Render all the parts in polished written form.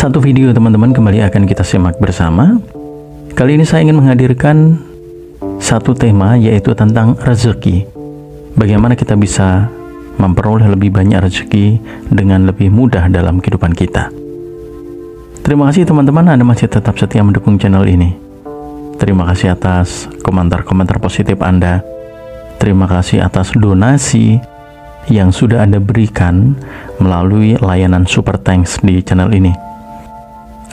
satu video teman-teman kembali akan kita simak bersama. Kali ini saya ingin menghadirkan satu tema, yaitu tentang rezeki. Bagaimana kita bisa memperoleh lebih banyak rezeki dengan lebih mudah dalam kehidupan kita. Terima kasih teman-teman, Anda masih tetap setia mendukung channel ini. Terima kasih atas komentar-komentar positif Anda. Terima kasih atas donasi yang sudah Anda berikan melalui layanan Super Thanks di channel ini.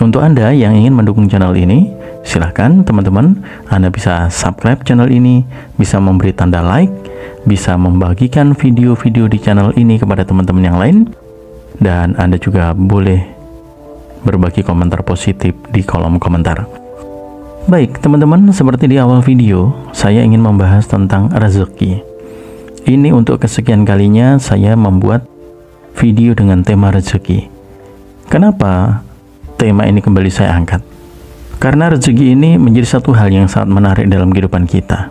Untuk Anda yang ingin mendukung channel ini, silahkan teman-teman, Anda bisa subscribe channel ini, bisa memberi tanda like, bisa membagikan video-video di channel ini kepada teman-teman yang lain, dan Anda juga boleh berbagi komentar positif di kolom komentar. Baik teman-teman, seperti di awal video, saya ingin membahas tentang rezeki. Ini untuk kesekian kalinya saya membuat video dengan tema rezeki. Kenapa tema ini kembali saya angkat? Karena rezeki ini menjadi satu hal yang sangat menarik dalam kehidupan kita.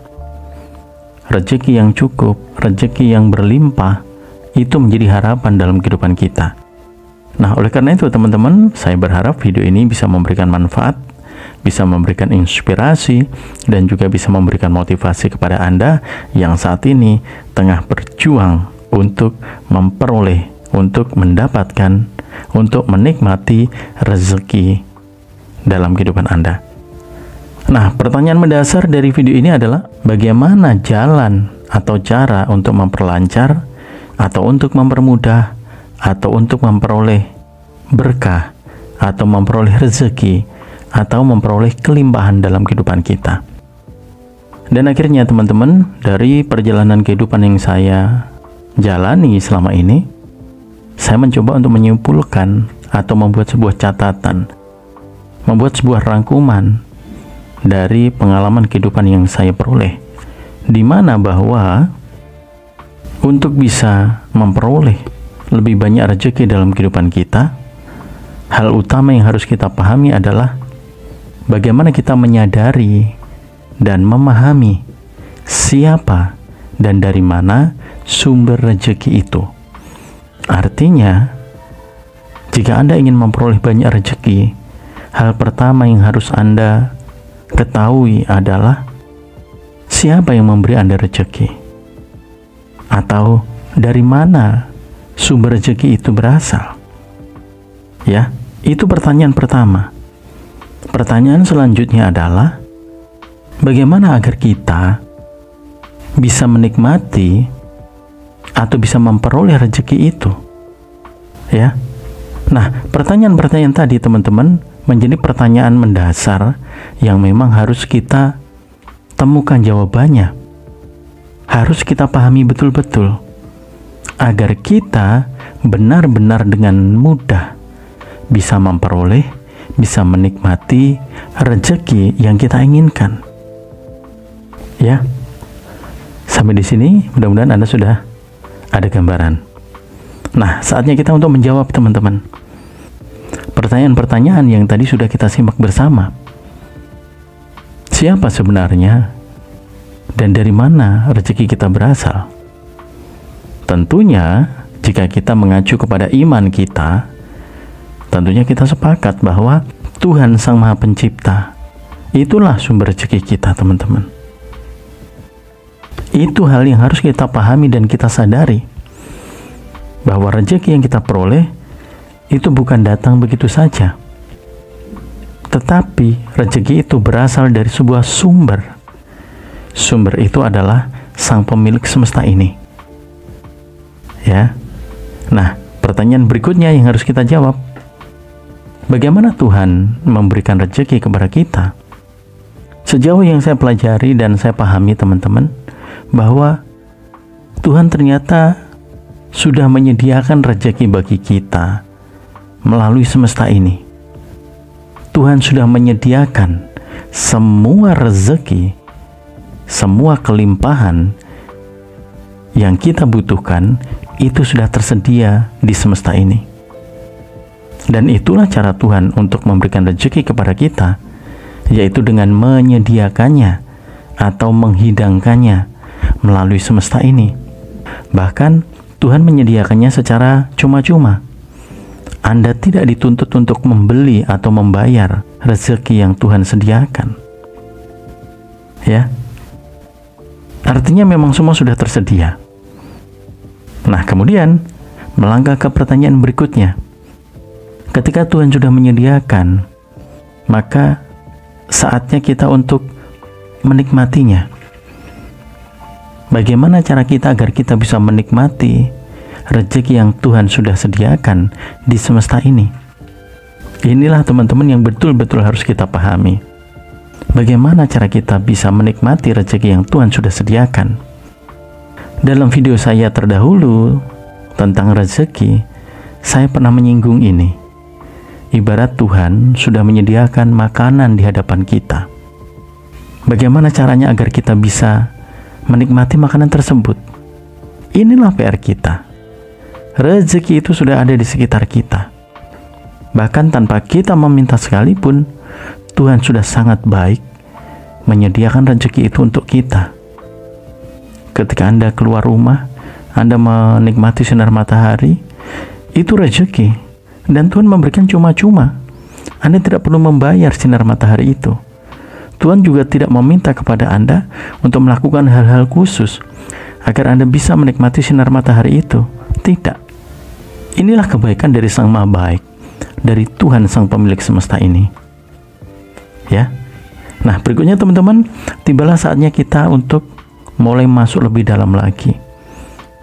Rezeki yang cukup, rezeki yang berlimpah, itu menjadi harapan dalam kehidupan kita. Nah, oleh karena itu teman-teman, saya berharap video ini bisa memberikan manfaat, bisa memberikan inspirasi, dan juga bisa memberikan motivasi kepada Anda yang saat ini tengah berjuang untuk memperoleh, untuk mendapatkan, untuk menikmati rezeki dalam kehidupan Anda. Nah, pertanyaan mendasar dari video ini adalah bagaimana jalan atau cara untuk memperlancar atau untuk mempermudah atau untuk memperoleh berkah atau memperoleh rezeki atau memperoleh kelimpahan dalam kehidupan kita. Dan akhirnya teman-teman, dari perjalanan kehidupan yang saya jalani selama ini, saya mencoba untuk menyimpulkan atau membuat sebuah catatan, membuat sebuah rangkuman dari pengalaman kehidupan yang saya peroleh, di mana bahwa untuk bisa memperoleh lebih banyak rezeki dalam kehidupan kita, hal utama yang harus kita pahami adalah bagaimana kita menyadari dan memahami siapa dan dari mana sumber rezeki itu. Artinya, jika Anda ingin memperoleh banyak rezeki, hal pertama yang harus Anda ketahui adalah siapa yang memberi Anda rezeki, atau dari mana sumber rezeki itu berasal. Ya, itu pertanyaan pertama. Pertanyaan selanjutnya adalah bagaimana agar kita bisa menikmati atau bisa memperoleh rezeki itu. Ya. Nah, pertanyaan-pertanyaan tadi teman-teman menjadi pertanyaan mendasar yang memang harus kita temukan jawabannya. Harus kita pahami betul-betul agar kita benar-benar dengan mudah bisa memperoleh, bisa menikmati rezeki yang kita inginkan. Ya. Sampai di sini mudah-mudahan Anda sudah ada gambaran. Nah, saatnya kita untuk menjawab teman-teman pertanyaan-pertanyaan yang tadi sudah kita simak bersama. Siapa sebenarnya dan dari mana rezeki kita berasal? Tentunya jika kita mengacu kepada iman kita, tentunya kita sepakat bahwa Tuhan Sang Maha Pencipta itulah sumber rezeki kita teman-teman. Itu hal yang harus kita pahami dan kita sadari, bahwa rezeki yang kita peroleh itu bukan datang begitu saja, tetapi rezeki itu berasal dari sebuah sumber. Sumber itu adalah Sang Pemilik semesta ini. Ya. Nah, pertanyaan berikutnya yang harus kita jawab, bagaimana Tuhan memberikan rezeki kepada kita? Sejauh yang saya pelajari dan saya pahami teman-teman, bahwa Tuhan ternyata sudah menyediakan rezeki bagi kita melalui semesta ini. Tuhan sudah menyediakan semua rezeki, semua kelimpahan yang kita butuhkan itu sudah tersedia di semesta ini. Dan itulah cara Tuhan untuk memberikan rezeki kepada kita, yaitu dengan menyediakannya atau menghidangkannya melalui semesta ini. Bahkan Tuhan menyediakannya secara cuma-cuma. Anda tidak dituntut untuk membeli atau membayar rezeki yang Tuhan sediakan. Ya. Artinya memang semua sudah tersedia. Nah, kemudian melangkah ke pertanyaan berikutnya. Ketika Tuhan sudah menyediakan, maka saatnya kita untuk menikmatinya. Bagaimana cara kita agar kita bisa menikmati rezeki yang Tuhan sudah sediakan di semesta ini? Inilah teman-teman yang betul-betul harus kita pahami. Bagaimana cara kita bisa menikmati rezeki yang Tuhan sudah sediakan? Dalam video saya terdahulu tentang rezeki, saya pernah menyinggung ini. Ibarat Tuhan sudah menyediakan makanan di hadapan kita. Bagaimana caranya agar kita bisa menikmati makanan tersebut? Inilah PR kita. Rezeki itu sudah ada di sekitar kita. Bahkan tanpa kita meminta sekalipun, Tuhan sudah sangat baik menyediakan rezeki itu untuk kita. Ketika Anda keluar rumah, Anda menikmati sinar matahari, itu rezeki. Dan Tuhan memberikan cuma-cuma. Anda tidak perlu membayar sinar matahari itu. Tuhan juga tidak meminta kepada Anda untuk melakukan hal-hal khusus agar Anda bisa menikmati sinar matahari itu. Tidak. Inilah kebaikan dari Sang Maha Baik, dari Tuhan Sang Pemilik semesta ini. Ya. Nah, berikutnya teman-teman, tibalah saatnya kita untuk mulai masuk lebih dalam lagi.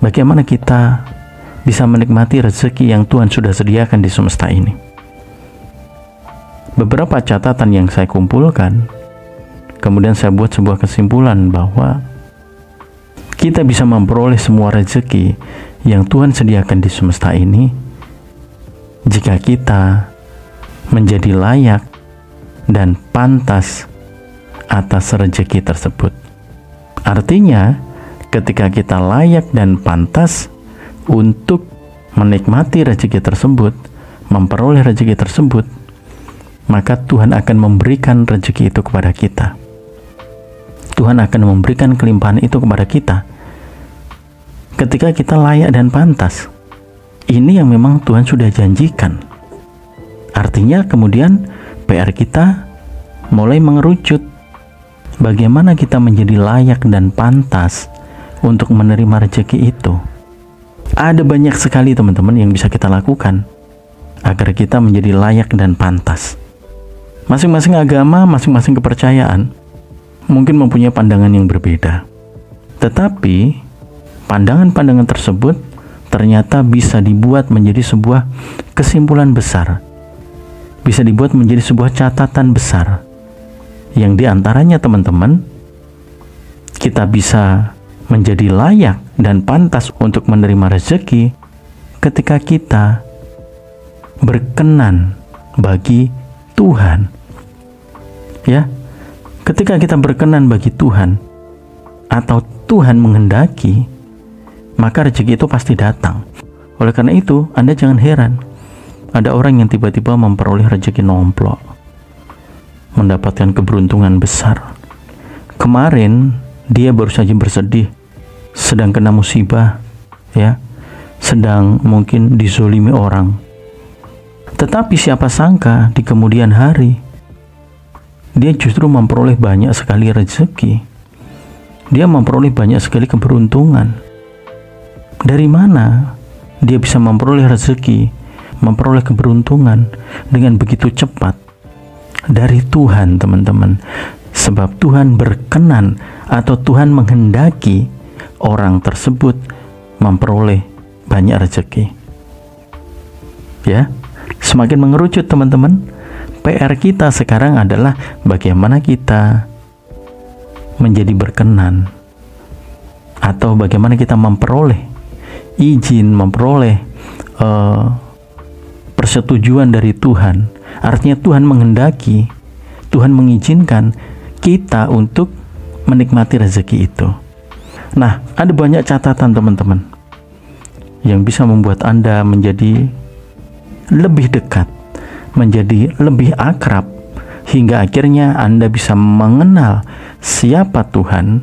Bagaimana kita bisa menikmati rezeki yang Tuhan sudah sediakan di semesta ini? Beberapa catatan yang saya kumpulkan, kemudian saya buat sebuah kesimpulan bahwa kita bisa memperoleh semua rezeki yang Tuhan sediakan di semesta ini jika kita menjadi layak dan pantas atas rezeki tersebut. Artinya, ketika kita layak dan pantas untuk menikmati rezeki tersebut, memperoleh rezeki tersebut, maka Tuhan akan memberikan rezeki itu kepada kita. Tuhan akan memberikan kelimpahan itu kepada kita ketika kita layak dan pantas. Ini yang memang Tuhan sudah janjikan. Artinya kemudian PR kita mulai mengerucut. Bagaimana kita menjadi layak dan pantas untuk menerima rezeki itu? Ada banyak sekali teman-teman yang bisa kita lakukan agar kita menjadi layak dan pantas. Masing-masing agama, masing-masing kepercayaan mungkin mempunyai pandangan yang berbeda. Tetapi pandangan-pandangan tersebut ternyata bisa dibuat menjadi sebuah kesimpulan besar, bisa dibuat menjadi sebuah catatan besar, yang diantaranya teman-teman, kita bisa menjadi layak dan pantas untuk menerima rezeki ketika kita berkenan bagi Tuhan. Ya, ketika kita berkenan bagi Tuhan atau Tuhan menghendaki, maka rezeki itu pasti datang. Oleh karena itu, Anda jangan heran ada orang yang tiba-tiba memperoleh rezeki nomplok, mendapatkan keberuntungan besar. Kemarin dia baru saja bersedih, sedang kena musibah, ya, sedang mungkin dizolimi orang. Tetapi siapa sangka di kemudian hari dia justru memperoleh banyak sekali rezeki. Dia memperoleh banyak sekali keberuntungan. Dari mana dia bisa memperoleh rezeki, memperoleh keberuntungan dengan begitu cepat? Dari Tuhan, teman-teman. Sebab Tuhan berkenan atau Tuhan menghendaki orang tersebut memperoleh banyak rezeki. Ya, semakin mengerucut teman-teman. PR kita sekarang adalah bagaimana kita menjadi berkenan, atau bagaimana kita memperoleh izin, memperoleh persetujuan dari Tuhan. Artinya Tuhan menghendaki, Tuhan mengizinkan kita untuk menikmati rezeki itu. Nah, ada banyak catatan teman-teman yang bisa membuat Anda menjadi lebih dekat, menjadi lebih akrab, hingga akhirnya Anda bisa mengenal siapa Tuhan.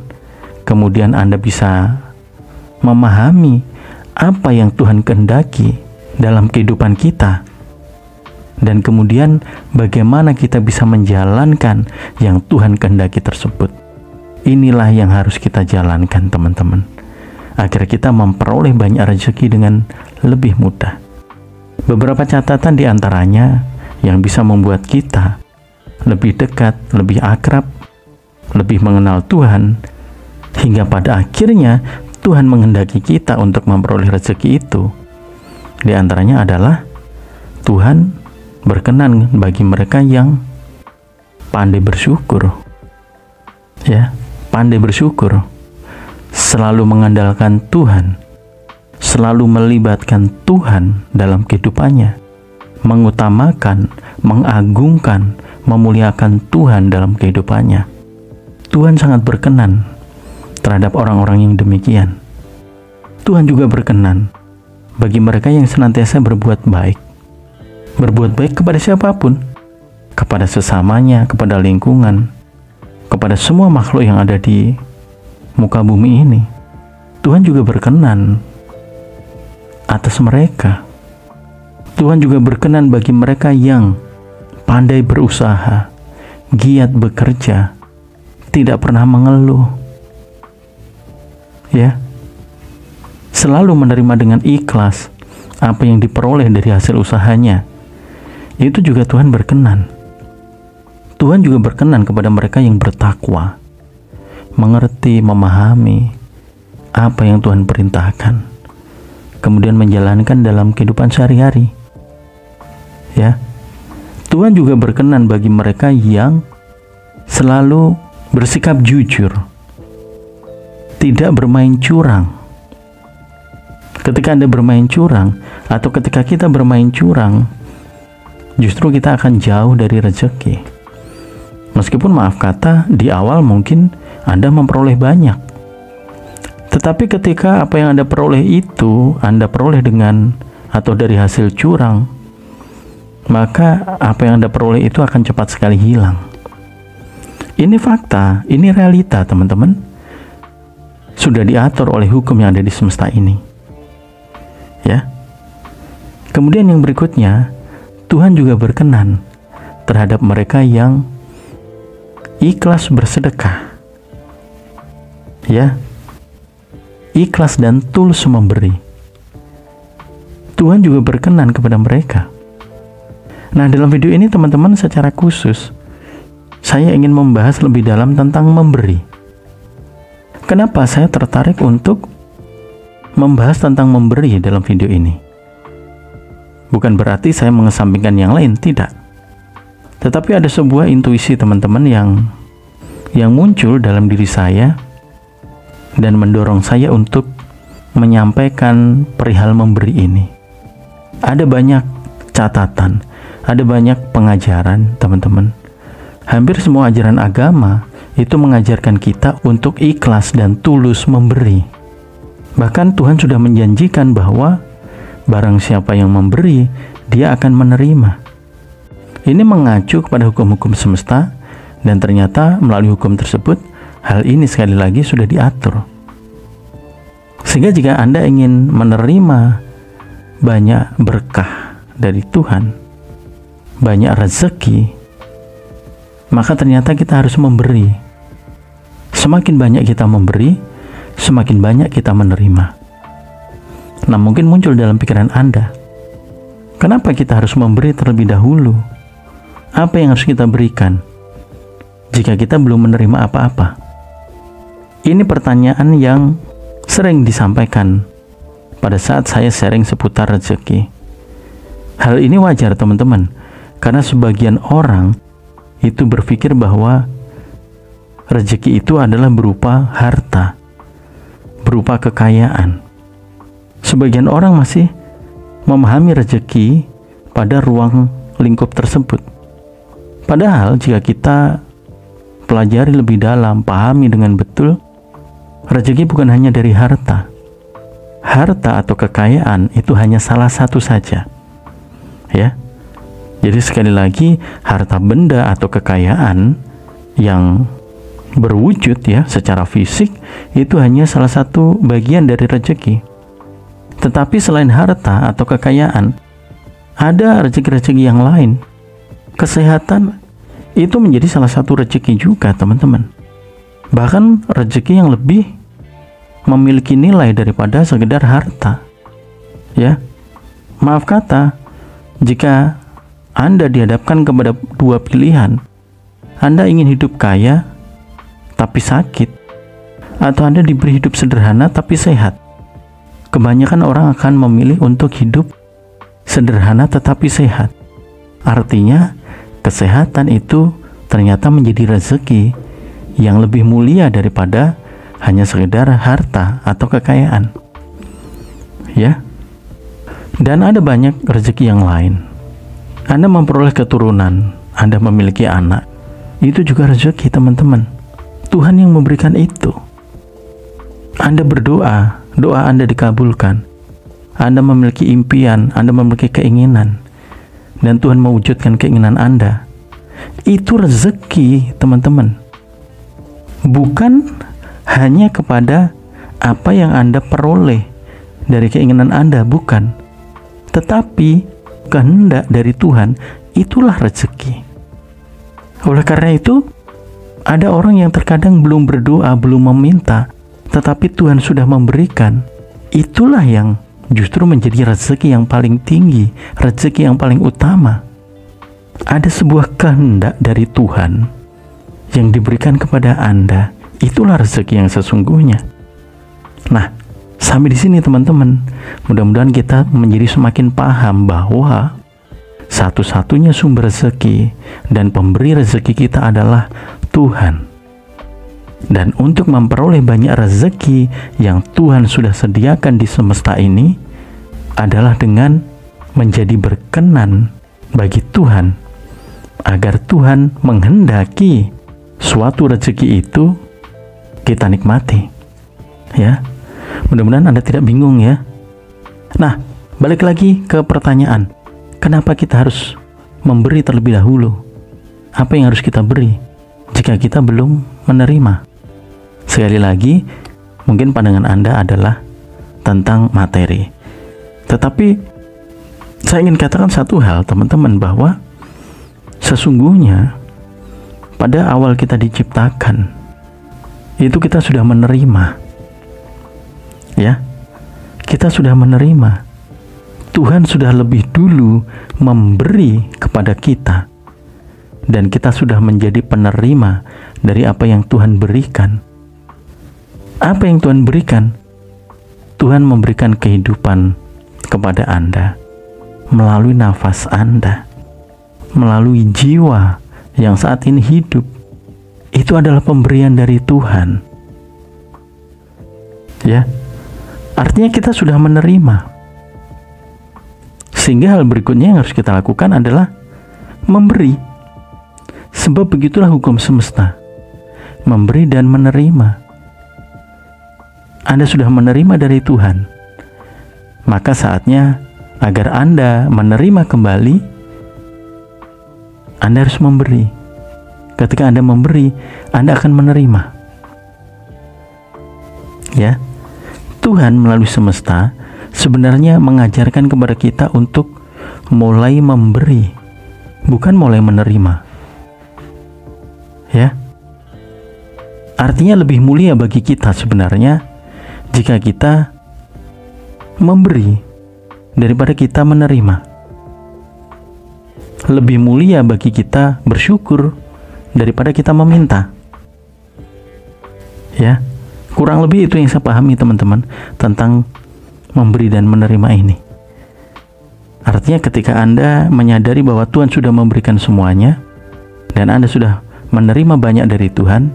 Kemudian Anda bisa memahami apa yang Tuhan kehendaki dalam kehidupan kita. Dan kemudian bagaimana kita bisa menjalankan yang Tuhan kehendaki tersebut. Inilah yang harus kita jalankan, teman-teman, agar kita memperoleh banyak rezeki dengan lebih mudah. Beberapa catatan diantaranya yang bisa membuat kita lebih dekat, lebih akrab, lebih mengenal Tuhan, hingga pada akhirnya Tuhan menghendaki kita untuk memperoleh rezeki itu. Di antaranya adalah Tuhan berkenan bagi mereka yang pandai bersyukur. Ya, pandai bersyukur, selalu mengandalkan Tuhan, selalu melibatkan Tuhan dalam kehidupannya, mengutamakan, mengagungkan, memuliakan Tuhan dalam kehidupannya. Tuhan sangat berkenan terhadap orang-orang yang demikian. Tuhan juga berkenan bagi mereka yang senantiasa berbuat baik. Berbuat baik kepada siapapun, kepada sesamanya, kepada lingkungan, kepada semua makhluk yang ada di muka bumi ini. Tuhan juga berkenan atas mereka. Tuhan juga berkenan bagi mereka yang pandai berusaha, giat bekerja, tidak pernah mengeluh. Ya, selalu menerima dengan ikhlas apa yang diperoleh dari hasil usahanya. Itu juga Tuhan berkenan. Tuhan juga berkenan kepada mereka yang bertakwa, mengerti, memahami apa yang Tuhan perintahkan, kemudian menjalankan dalam kehidupan sehari-hari. Ya, Tuhan juga berkenan bagi mereka yang selalu bersikap jujur, tidak bermain curang. Ketika Anda bermain curang, atau ketika kita bermain curang, justru kita akan jauh dari rezeki. Meskipun maaf kata, di awal mungkin Anda memperoleh banyak. Tetapi ketika apa yang Anda peroleh itu, Anda peroleh dengan atau dari hasil curang, maka apa yang Anda peroleh itu akan cepat sekali hilang. Ini fakta, ini realita, teman-teman. Sudah diatur oleh hukum yang ada di semesta ini. Ya. Kemudian yang berikutnya, Tuhan juga berkenan terhadap mereka yang ikhlas bersedekah. Ya, ikhlas dan tulus memberi. Tuhan juga berkenan kepada mereka. Nah, dalam video ini teman-teman, secara khusus saya ingin membahas lebih dalam tentang memberi. Kenapa saya tertarik untuk membahas tentang memberi dalam video ini? Bukan berarti saya mengesampingkan yang lain, tidak. Tetapi ada sebuah intuisi, teman-teman, yang muncul dalam diri saya dan mendorong saya untuk menyampaikan perihal memberi ini. Ada banyak catatan, ada banyak pengajaran, teman-teman. Hampir semua ajaran agama itu mengajarkan kita untuk ikhlas dan tulus memberi. Bahkan Tuhan sudah menjanjikan bahwa barang siapa yang memberi, dia akan menerima. Ini mengacu kepada hukum-hukum semesta, dan ternyata melalui hukum tersebut, hal ini sekali lagi sudah diatur. Sehingga jika Anda ingin menerima banyak berkah dari Tuhan, banyak rezeki, maka ternyata kita harus memberi. Semakin banyak kita memberi, semakin banyak kita menerima. Nah, mungkin muncul dalam pikiran Anda, kenapa kita harus memberi terlebih dahulu? Apa yang harus kita berikan jika kita belum menerima apa-apa? Ini pertanyaan yang sering disampaikan pada saat saya sharing seputar rezeki. Hal ini wajar, teman-teman, karena sebagian orang itu berpikir bahwa rezeki itu adalah berupa harta, berupa kekayaan. Sebagian orang masih memahami rezeki pada ruang lingkup tersebut. Padahal jika kita pelajari lebih dalam, pahami dengan betul, rezeki bukan hanya dari harta. Harta atau kekayaan itu hanya salah satu saja. Ya. Jadi sekali lagi, harta benda atau kekayaan yang berwujud ya secara fisik itu hanya salah satu bagian dari rezeki. Tetapi selain harta atau kekayaan, ada rezeki-rezeki yang lain. Kesehatan itu menjadi salah satu rezeki juga, teman-teman. Bahkan rezeki yang lebih memiliki nilai daripada sekedar harta. Ya, maaf kata, jika Anda dihadapkan kepada dua pilihan, Anda ingin hidup kaya tapi sakit, atau Anda diberi hidup sederhana tapi sehat, kebanyakan orang akan memilih untuk hidup sederhana tetapi sehat. Artinya, kesehatan itu ternyata menjadi rezeki yang lebih mulia daripada hanya sekedar harta atau kekayaan. Ya. Dan ada banyak rezeki yang lain. Anda memperoleh keturunan, Anda memiliki anak, itu juga rezeki, teman-teman. Tuhan yang memberikan itu. Anda berdoa, doa Anda dikabulkan. Anda memiliki impian, Anda memiliki keinginan, dan Tuhan mewujudkan keinginan Anda. Itu rezeki, teman-teman. Bukan hanya kepada apa yang Anda peroleh dari keinginan Anda, bukan. Tetapi kehendak dari Tuhan, itulah rezeki. Oleh karena itu, ada orang yang terkadang belum berdoa, belum meminta, tetapi Tuhan sudah memberikan. Itulah yang justru menjadi rezeki yang paling tinggi, rezeki yang paling utama. Ada sebuah kehendak dari Tuhan yang diberikan kepada Anda. Itulah rezeki yang sesungguhnya. Nah, sampai di sini teman-teman, mudah-mudahan kita menjadi semakin paham bahwa satu-satunya sumber rezeki dan pemberi rezeki kita adalah Tuhan. Dan untuk memperoleh banyak rezeki yang Tuhan sudah sediakan di semesta ini adalah dengan menjadi berkenan bagi Tuhan, agar Tuhan menghendaki suatu rezeki itu kita nikmati. Ya, mudah-mudahan Anda tidak bingung ya. Nah, balik lagi ke pertanyaan, kenapa kita harus memberi terlebih dahulu? Apa yang harus kita beri jika kita belum menerima? Sekali lagi, mungkin pandangan Anda adalah tentang materi. Tetapi saya ingin katakan satu hal, teman-teman, bahwa sesungguhnya pada awal kita diciptakan, itu kita sudah menerima. Ya, kita sudah menerima. Tuhan sudah lebih dulu memberi kepada kita, dan kita sudah menjadi penerima dari apa yang Tuhan berikan. Apa yang Tuhan berikan? Tuhan memberikan kehidupan kepada Anda melalui nafas Anda, melalui jiwa yang saat ini hidup. Itu adalah pemberian dari Tuhan. Ya, artinya kita sudah menerima. Sehingga hal berikutnya yang harus kita lakukan adalah memberi. Sebab begitulah hukum semesta, memberi dan menerima. Anda sudah menerima dari Tuhan, maka saatnya agar Anda menerima kembali, Anda harus memberi. Ketika Anda memberi, Anda akan menerima. Ya, Tuhan melalui semesta sebenarnya mengajarkan kepada kita untuk mulai memberi, bukan mulai menerima. Ya, artinya lebih mulia bagi kita sebenarnya jika kita memberi daripada kita menerima. Lebih mulia bagi kita bersyukur daripada kita meminta. Ya, kurang lebih itu yang saya pahami, teman-teman, tentang memberi dan menerima ini. Artinya ketika Anda menyadari bahwa Tuhan sudah memberikan semuanya dan Anda sudah menerima banyak dari Tuhan,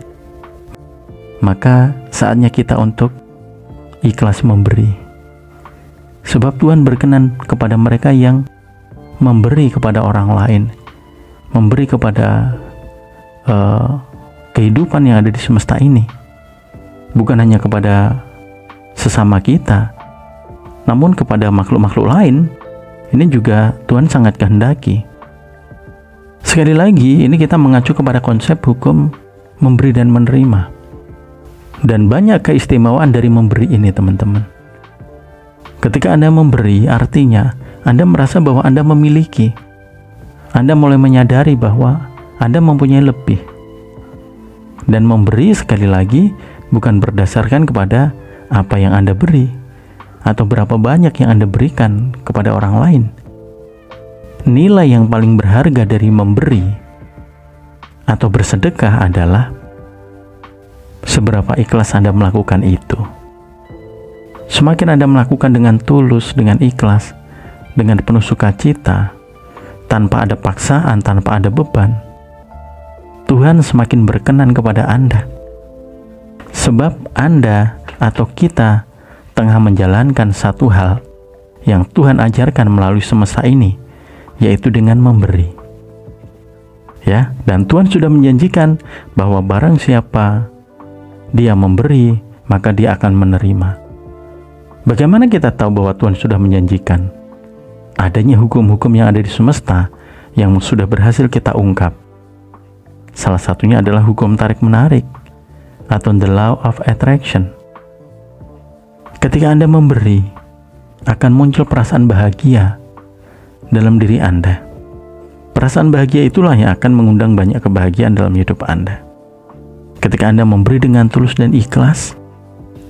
maka saatnya kita untuk ikhlas memberi. Sebab Tuhan berkenan kepada mereka yang memberi kepada orang lain, memberi kepada kehidupan yang ada di semesta ini, bukan hanya kepada sesama kita, namun kepada makhluk-makhluk lain. Ini juga Tuhan sangat kehendaki. Sekali lagi, ini kita mengacu kepada konsep hukum memberi dan menerima. Dan banyak keistimewaan dari memberi ini, teman-teman. Ketika Anda memberi, artinya Anda merasa bahwa Anda memiliki. Anda mulai menyadari bahwa Anda mempunyai lebih. Dan memberi sekali lagi bukan berdasarkan kepada apa yang Anda beri atau berapa banyak yang Anda berikan kepada orang lain. Nilai yang paling berharga dari memberi atau bersedekah adalah seberapa ikhlas Anda melakukan itu. Semakin Anda melakukan dengan tulus, dengan ikhlas, dengan penuh sukacita, tanpa ada paksaan, tanpa ada beban, Tuhan semakin berkenan kepada Anda. Sebab Anda atau kita tengah menjalankan satu hal yang Tuhan ajarkan melalui semesta ini, yaitu dengan memberi. Ya, dan Tuhan sudah menjanjikan bahwa barang siapa dia memberi, maka dia akan menerima. Bagaimana kita tahu bahwa Tuhan sudah menjanjikan? Adanya hukum-hukum yang ada di semesta yang sudah berhasil kita ungkap. Salah satunya adalah hukum tarik-menarik atau the law of attraction. Ketika Anda memberi, akan muncul perasaan bahagia dalam diri Anda. Perasaan bahagia itulah yang akan mengundang banyak kebahagiaan dalam hidup Anda. Ketika Anda memberi dengan tulus dan ikhlas,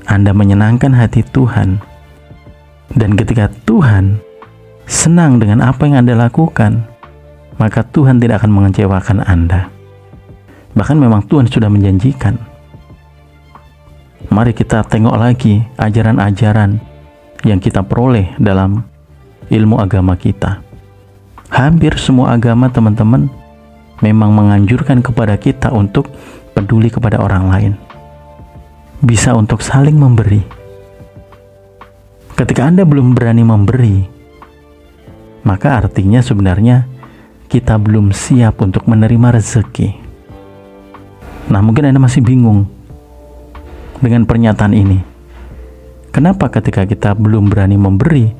Anda menyenangkan hati Tuhan. Dan ketika Tuhan senang dengan apa yang Anda lakukan, maka Tuhan tidak akan mengecewakan Anda. Bahkan memang Tuhan sudah menjanjikan. Mari kita tengok lagi ajaran-ajaran yang kita peroleh dalam ilmu agama kita. Hampir semua agama, teman-teman, memang menganjurkan kepada kita untuk peduli kepada orang lain. Bisa untuk saling memberi. Ketika Anda belum berani memberi, maka artinya sebenarnya kita belum siap untuk menerima rezeki. Nah, mungkin Anda masih bingung dengan pernyataan ini. Kenapa ketika kita belum berani memberi,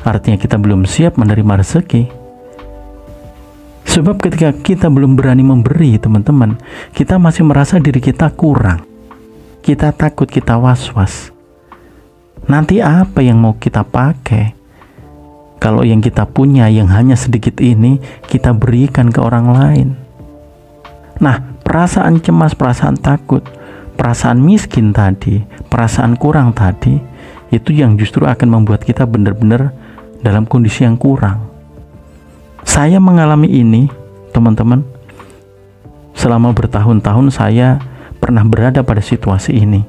artinya kita belum siap menerima rezeki? Sebab ketika kita belum berani memberi, teman-teman, kita masih merasa diri kita kurang. Kita takut, kita was-was. Nanti apa yang mau kita pakai? Kalau yang kita punya yang hanya sedikit ini, kita berikan ke orang lain. Nah, perasaan cemas, perasaan takut, perasaan miskin tadi, perasaan kurang tadi, itu yang justru akan membuat kita benar-benar dalam kondisi yang kurang. Saya mengalami ini, teman-teman. Selama bertahun-tahun saya pernah berada pada situasi ini.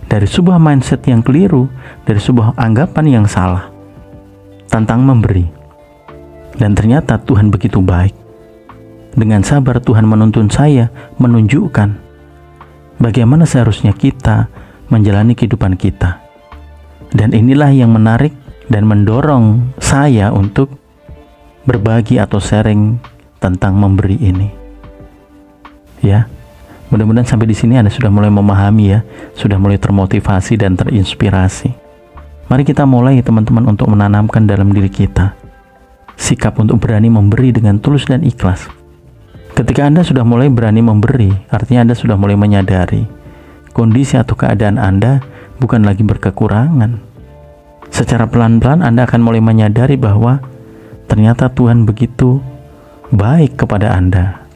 Dari sebuah mindset yang keliru, dari sebuah anggapan yang salah tentang memberi. Dan ternyata Tuhan begitu baik. Dengan sabar Tuhan menuntun saya, menunjukkan bagaimana seharusnya kita menjalani kehidupan kita. Dan inilah yang menarik dan mendorong saya untuk berbagi atau sharing tentang memberi ini. Ya. Mudah-mudahan sampai di sini Anda sudah mulai memahami ya, sudah mulai termotivasi dan terinspirasi. Mari kita mulai, teman-teman, untuk menanamkan dalam diri kita sikap untuk berani memberi dengan tulus dan ikhlas. Ketika Anda sudah mulai berani memberi, artinya Anda sudah mulai menyadari kondisi atau keadaan Anda bukan lagi berkekurangan. Secara pelan-pelan Anda akan mulai menyadari bahwa ternyata Tuhan begitu baik kepada Anda,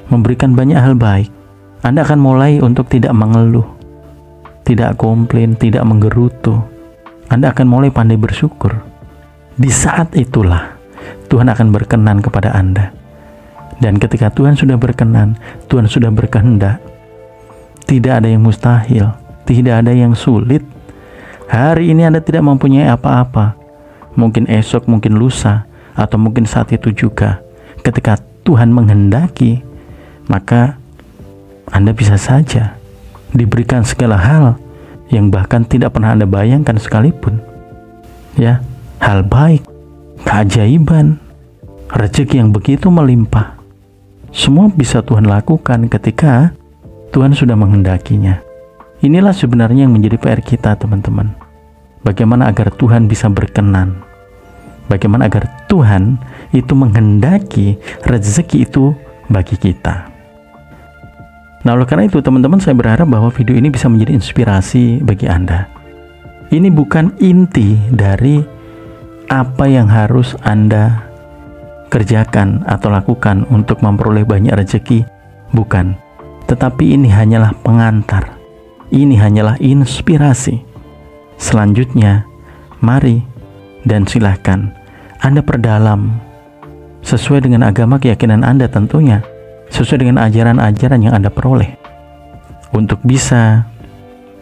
memberikan banyak hal baik. Anda akan mulai untuk tidak mengeluh, tidak komplain, tidak menggerutu. Anda akan mulai pandai bersyukur. Di saat itulah Tuhan akan berkenan kepada Anda. Dan ketika Tuhan sudah berkenan, Tuhan sudah berkehendak, tidak ada yang mustahil, tidak ada yang sulit. Hari ini Anda tidak mempunyai apa-apa, mungkin esok, mungkin lusa, atau mungkin saat itu juga. Ketika Tuhan menghendaki, maka Anda bisa saja diberikan segala hal yang bahkan tidak pernah Anda bayangkan sekalipun. Ya, hal baik, keajaiban, rezeki yang begitu melimpah. Semua bisa Tuhan lakukan ketika Tuhan sudah menghendakinya. Inilah sebenarnya yang menjadi PR kita, teman-teman. Bagaimana agar Tuhan bisa berkenan? Bagaimana agar Tuhan itu menghendaki rezeki itu bagi kita? Nah, oleh karena itu, teman-teman, saya berharap bahwa video ini bisa menjadi inspirasi bagi Anda. Ini bukan inti dari apa yang harus Anda kerjakan atau lakukan untuk memperoleh banyak rezeki. Bukan. Tetapi ini hanyalah pengantar. Ini hanyalah inspirasi. Selanjutnya, mari dan silahkan Anda perdalam sesuai dengan agama keyakinan Anda tentunya, sesuai dengan ajaran-ajaran yang Anda peroleh, untuk bisa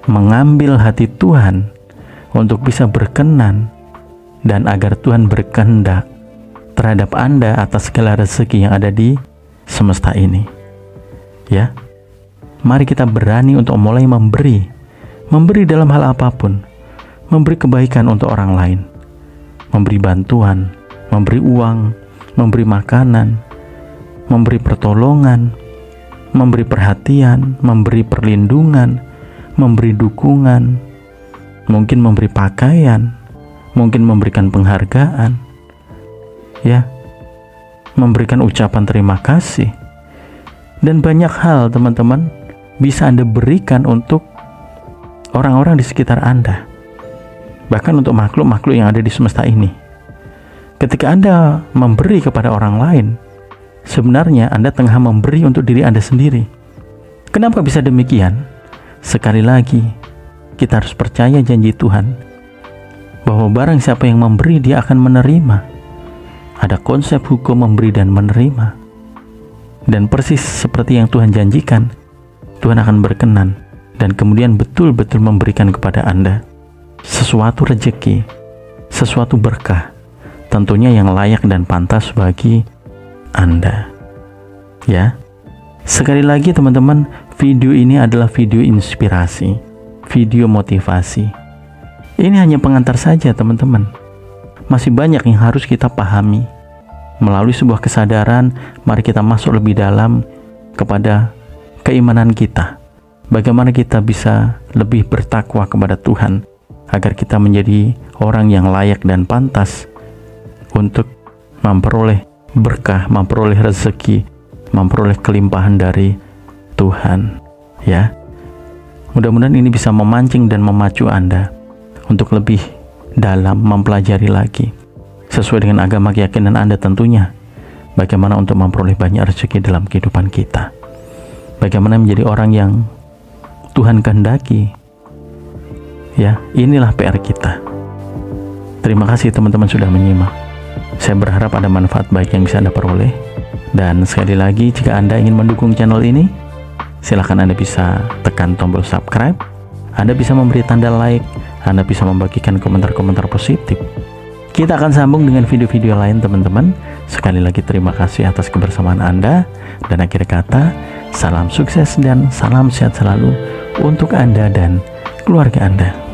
mengambil hati Tuhan, untuk bisa berkenan, dan agar Tuhan berkehendak terhadap Anda atas segala rezeki yang ada di semesta ini. Ya, mari kita berani untuk mulai memberi dalam hal apapun, memberi kebaikan untuk orang lain, memberi bantuan, memberi uang, memberi makanan, memberi pertolongan, memberi perhatian, memberi perlindungan, memberi dukungan, mungkin memberi pakaian, mungkin memberikan penghargaan, ya, memberikan ucapan terima kasih, dan banyak hal teman-teman bisa Anda berikan untuk orang-orang di sekitar Anda, bahkan untuk makhluk-makhluk yang ada di semesta ini. Ketika Anda memberi kepada orang lain, sebenarnya Anda tengah memberi untuk diri Anda sendiri. Kenapa bisa demikian? Sekali lagi, kita harus percaya janji Tuhan bahwa barang siapa yang memberi, dia akan menerima. Ada konsep hukum memberi dan menerima. Dan persis seperti yang Tuhan janjikan, Tuhan akan berkenan dan kemudian betul-betul memberikan kepada Anda sesuatu rezeki, sesuatu berkah, tentunya yang layak dan pantas bagi Anda. Ya, sekali lagi teman-teman, video ini adalah video inspirasi, video motivasi. Ini hanya pengantar saja teman-teman. Masih banyak yang harus kita pahami. Melalui sebuah kesadaran, mari kita masuk lebih dalam kepada keimanan kita. Bagaimana kita bisa lebih bertakwa kepada Tuhan, agar kita menjadi orang yang layak dan pantas untuk memperoleh berkah, memperoleh rezeki, memperoleh kelimpahan dari Tuhan. Ya, mudah-mudahan ini bisa memancing dan memacu Anda untuk lebih dalam mempelajari lagi sesuai dengan agama keyakinan Anda tentunya, bagaimana untuk memperoleh banyak rezeki dalam kehidupan kita, bagaimana menjadi orang yang Tuhan kehendaki. Ya, inilah PR kita. Terima kasih teman-teman sudah menyimak. Saya berharap ada manfaat baik yang bisa Anda peroleh. Dan sekali lagi, jika Anda ingin mendukung channel ini, silahkan Anda bisa tekan tombol subscribe, Anda bisa memberi tanda like, Anda bisa membagikan komentar-komentar positif. Kita akan sambung dengan video-video lain teman-teman. Sekali lagi terima kasih atas kebersamaan Anda. Dan akhir kata, salam sukses dan salam sehat selalu untuk Anda dan keluarga Anda.